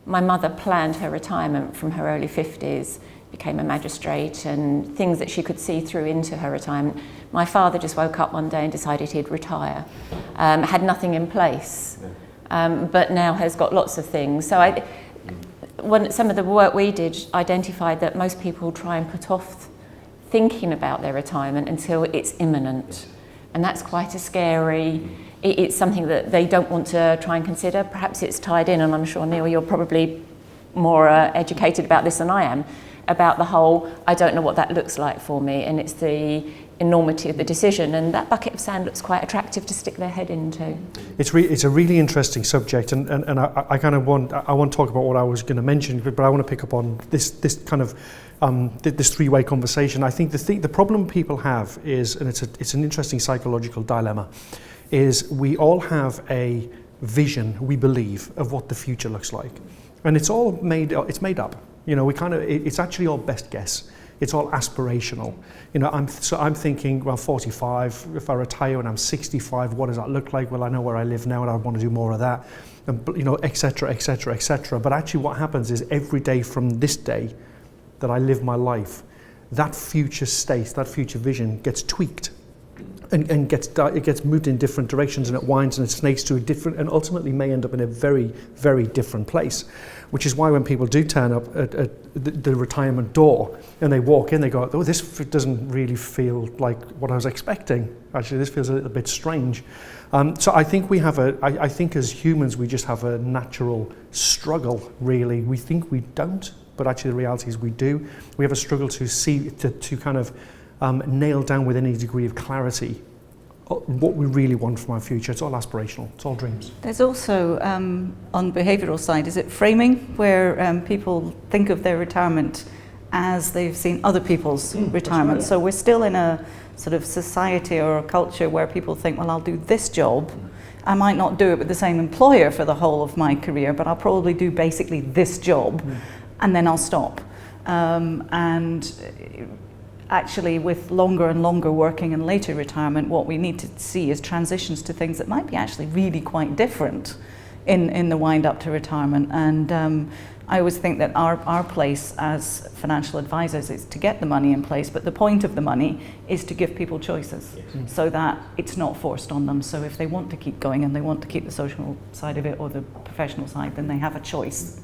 My mother planned her retirement from her early 50s, became a magistrate, and things that she could see through into her retirement. My father just woke up one day and decided he'd retire. Had nothing in place, but now has got lots of things. So some of the work we did identified that most people try and put off thinking about their retirement until it's imminent. And that's quite a scary, it's something that they don't want to try and consider. Perhaps it's tied in, and I'm sure, Neil, you're probably more educated about this than I am, about the whole, I don't know what that looks like for me, and it's the enormity of the decision, and that bucket of sand looks quite attractive to stick their head into. It's a really interesting subject, and I kind of want to talk about what I was going to mention, but I want to pick up on this kind of this three-way conversation. I think the problem people have is, and it's an interesting psychological dilemma, is we all have a vision, we believe, of what the future looks like, and it's made up. You know, it's actually all best guess. It's all aspirational. You know, I'm thinking, well, 45, if I retire when I'm 65, what does that look like? Well, I know where I live now and I want to do more of that, and, you know, et cetera, et cetera, et cetera. But actually what happens is every day from this day that I live my life, that future state, that future vision gets tweaked and it gets moved in different directions, and it winds and it snakes to a different, and ultimately may end up in a very, very different place. Which is why when people do turn up at the retirement door and they walk in, they go, oh, this doesn't really feel like what I was expecting. Actually, this feels a little bit strange. So I think I think as humans, we just have a natural struggle, really. We think we don't, but actually the reality is we do. We have a struggle to kind of nail down with any degree of clarity what we really want from our future. It's all aspirational, it's all dreams. There's also, on the behavioural side, is it framing, where people think of their retirement as they've seen other people's retirement. Right. So we're still in a sort of society or a culture where people think, well, I'll do this job. I might not do it with the same employer for the whole of my career, but I'll probably do basically this job, and then I'll stop. Actually, with longer and longer working and later retirement, what we need to see is transitions to things that might be actually really quite different in the wind up to retirement. And I always think that our place as financial advisors is to get the money in place, but the point of the money is to give people choices, so that it's not forced on them. So if they want to keep going and they want to keep the social side of it or the professional side, then they have a choice.